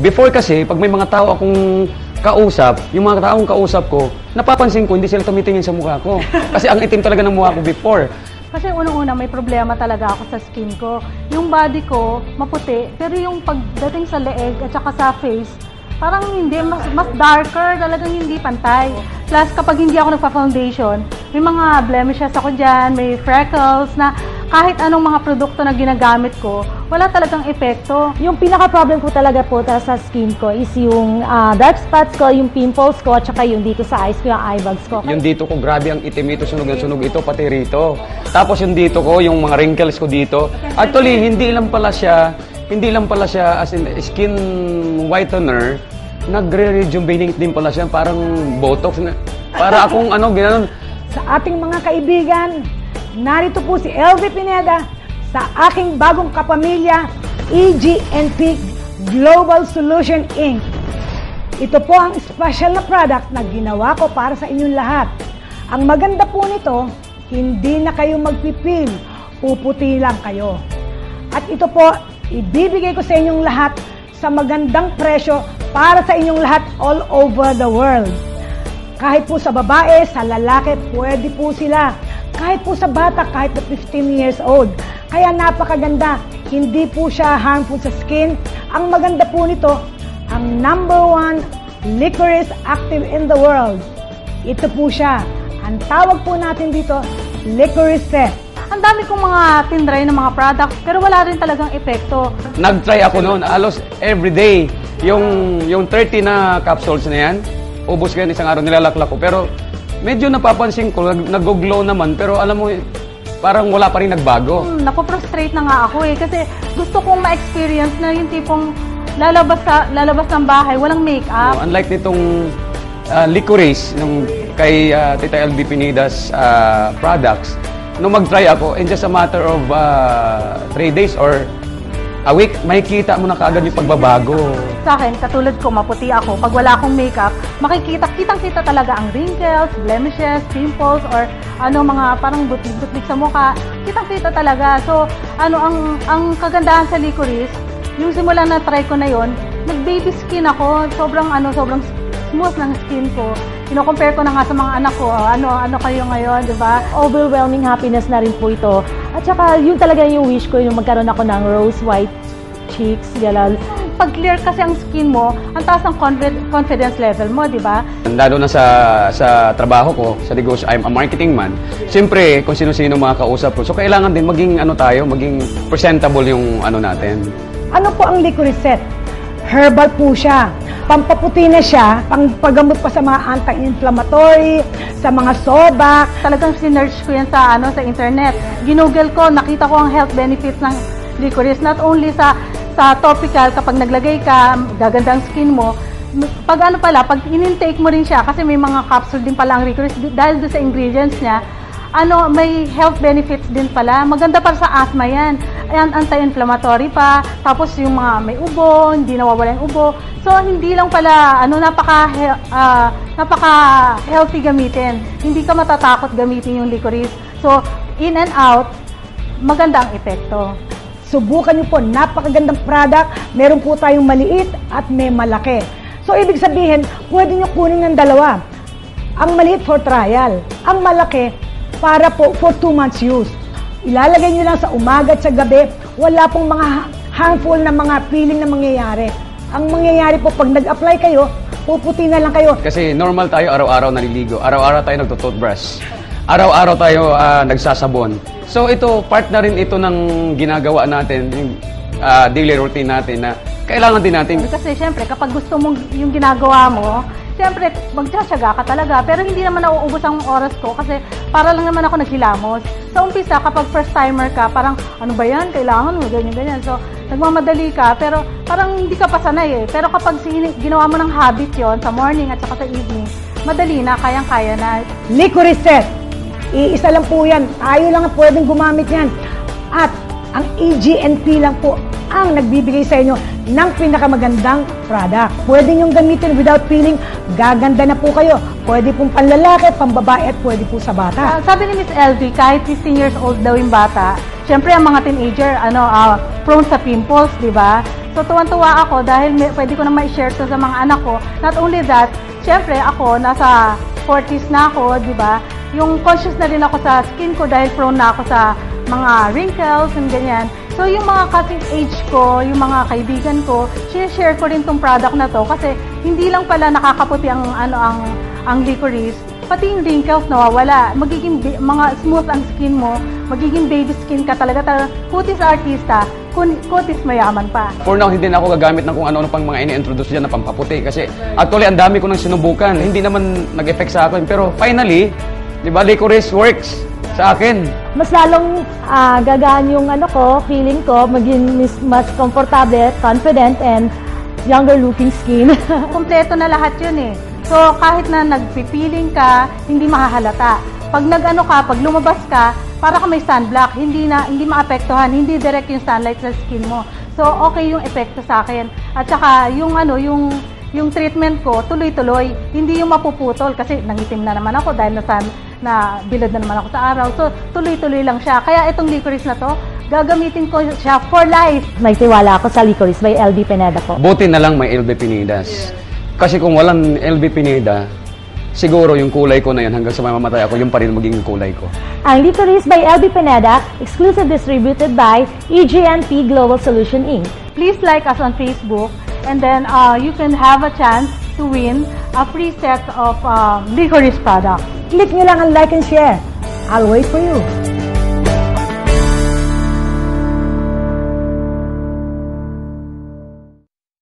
Before kasi, pag may mga tao akong kausap, yung mga taong kausap ko, napapansin ko, hindi sila tumitingin sa mukha ko. Kasi ang itim talaga ng mukha ko before. Kasi unang-una may problema talaga ako sa skin ko. Yung body ko, maputi, pero yung pagdating sa leeg at saka sa face, parang hindi, mas darker, talagang hindi pantay. Plus, kapag hindi ako nagpa-foundation, may mga blemishes ako dyan, may freckles na kahit anong mga produkto na ginagamit ko, wala talagang epekto. Yung pinaka-problem ko talaga po sa skin ko is yung dark spots ko, yung pimples ko, at saka yung dito sa eyes ko, yung eye bags ko. Yung dito ko, grabe ang itim ito, sunog na sunog ito, pati rito. Tapos yung dito ko, yung mga wrinkles ko dito. Actually, hindi lang pala siya as in skin whitener, nagre-rejuvenate din pala siya, parang botox. Para akong gano'n. Sa ating mga kaibigan, narito po si LV Pineda sa aking bagong kapamilya, EGNP Global Solution Inc. Ito po ang special na product na ginawa ko para sa inyong lahat. Ang maganda po nito, hindi na kayo magpipil, puputi lang kayo. At ito po, ibibigay ko sa inyong lahat sa magandang presyo para sa inyong lahat all over the world. Kahit po sa babae, sa lalaki, pwede po sila. Kahit po sa bata, kahit na 15 years old. Kaya napakaganda. Hindi po siya harmful sa skin. Ang maganda po nito, ang #1 licorice active in the world. Ito po siya. Ang tawag po natin dito, licorice set. Ang dami kong mga tinry ng mga products, pero wala rin talagang epekto. Nag-try ako noon, alos everyday. Yung 30 na capsules na yan, ubos ko yan isang araw, nilalaklak ko. Pero medyo napapansin ko, nag-glow naman, pero alam mo, parang wala pa rin nagbago. Napo-frustrate na nga ako kasi gusto kong ma-experience na yung tipong lalabas ng bahay, walang makeup. Unlike nitong licorice, nung kay Tita LV Pineda's products, nung mag-try ako, in just a matter of 3 days or a week, makikita mo na kaagad yung pagbabago. Sa akin, katulad ko, maputi ako. Pag wala akong makeup, kitang-kita talaga ang wrinkles, blemishes, pimples, or mga parang butlik-butlik sa mukha. Kitang-kita talaga. So, ang kagandahan sa licorice, yung simula na try ko na yon, nag-baby skin ako. Sobrang smooth ng skin ko. Kino-compare ko na nga sa mga anak ko. Ano kayo ngayon, di ba? Overwhelming happiness na rin po ito. At saka, yun talaga yung wish ko, yung magkaroon ako ng rose white cheeks, gano'n. Pag clear kasi ang skin mo, ang taas ng confidence level mo, di ba? Lalo na sa trabaho ko, sa negosyo, I'm a marketing man. Siyempre, kung sino-sino mga kausap ko. So, kailangan din maging maging presentable yung natin. Ano po ang licorice set? Herbal po siya. Pampaputi na siya, pangpagamot pa sa mga anti-inflammatory, sa mga sobak. Talagang sinearch ko yan sa internet. Ginugel ko, nakita ko ang health benefits ng licorice. Not only sa topical, kapag naglagay ka, gaganda ang skin mo. Pag pag in-intake mo rin siya, kasi may mga capsule din pala ang licorice, dahil doon sa ingredients niya, may health benefits din pala. Maganda para sa asthma yan. Ayan, anti-inflammatory pa. Tapos yung mga may ubo, hindi nawawala yung ubo. So, hindi lang pala, napaka-healthy gamitin. Hindi ka matatakot gamitin yung licorice. So, in and out, maganda ang epekto. Subukan niyo po, napakagandang product. Meron po tayong maliit at may malaki. So, ibig sabihin, pwede niyo kunin ng dalawa. Ang maliit for trial. Ang malaki, para po for 2 months use. Ilalagay niyo lang sa umaga at sa gabi. Wala pong mga harmful na mga feeling na mangyayari. Ang mangyayari po, pag nag-apply kayo, puputi na lang kayo. Kasi normal tayo araw-araw naliligo. Araw-araw tayo nagto-toothbrush. Araw-araw tayo nagsasabon. So ito, part na rin ito ng ginagawa natin, yung daily routine natin na kailangan din natin. Kasi syempre, kapag gusto mong yung ginagawa mo, siyempre, magtsatsaga ka talaga. Pero hindi naman nauubos ang oras ko kasi para lang naman ako naghilamos. Sa umpisa, kapag first timer ka, parang ano ba yan? Kailangan mo, ganyan-ganyan. So, nagmamadali ka, pero parang hindi ka pa sanay eh. Pero kapag ginawa mo ng habit yon sa morning at saka sa evening, madali na, kayang-kaya na. Licorice set. Iisa lang po yan. Tayo lang ang pwedeng gumamit yan. At ang EGNP lang po ang nagbibigay sa inyo ng pinakamagandang product. Pwede niyong gamitin without feeling, gaganda na po kayo. Pwede pong panlalaki, pambabae, at pwede po sa bata. Sabi ni Miss LV, kahit 15 years old daw yung bata, syempre ang mga teenager, prone sa pimples, di ba? So tuwan-tuwa ako dahil pwede ko na ma-share to sa mga anak ko. Not only that, syempre ako, nasa 40s na ako, di ba? Yung conscious na rin ako sa skin ko dahil prone na ako sa mga wrinkles and ganyan. So yung mga kasing age ko, yung mga kaibigan ko, share ko rin tong product na to kasi hindi lang pala nakakaputi ang licorice, pati yung wrinkles nawawala. Magiging mga smooth ang skin mo, magiging baby skin ka talaga. Kutis artista, kutis mayaman pa. For now, hindi na ako gagamit ng kung ano-ano pang mga ini-introduce dyan na pampaputi. Kasi actually, ang dami ko nang sinubukan. Hindi naman nag-effect sa akin. Pero finally, di ba, licorice works sa akin. Mas lalong gagaan yung feeling ko, maging mas komportable, confident, and younger looking skin. Kompleto na lahat yun eh. So, kahit na nagpipiling ka, hindi mahahalata. Pag pag lumabas ka, para ka may sunblock, hindi maapektuhan, hindi direct yung sunlight sa skin mo. So, okay yung epekto sa akin. At saka, yung treatment ko, tuloy-tuloy, hindi yung mapuputol kasi nangitim na naman ako dahil na bilad na naman ako sa araw. So, tuloy-tuloy lang siya. Kaya itong licorice na to, gagamitin ko siya for life. May tiwala ako sa Licorice by LB Pineda po. Buti na lang may LB Pinedas. Kasi kung walang LB Pineda, siguro yung kulay ko na yan hanggang sa mamamatay ako, yung pa rin magiging kulay ko. Ang Licorice by LB Pineda, exclusive distributed by EGNP Global Solution Inc. Please like us on Facebook and then you can have a chance to win a free set of licorice products. Click nyo lang ang like and share. I'll wait for you.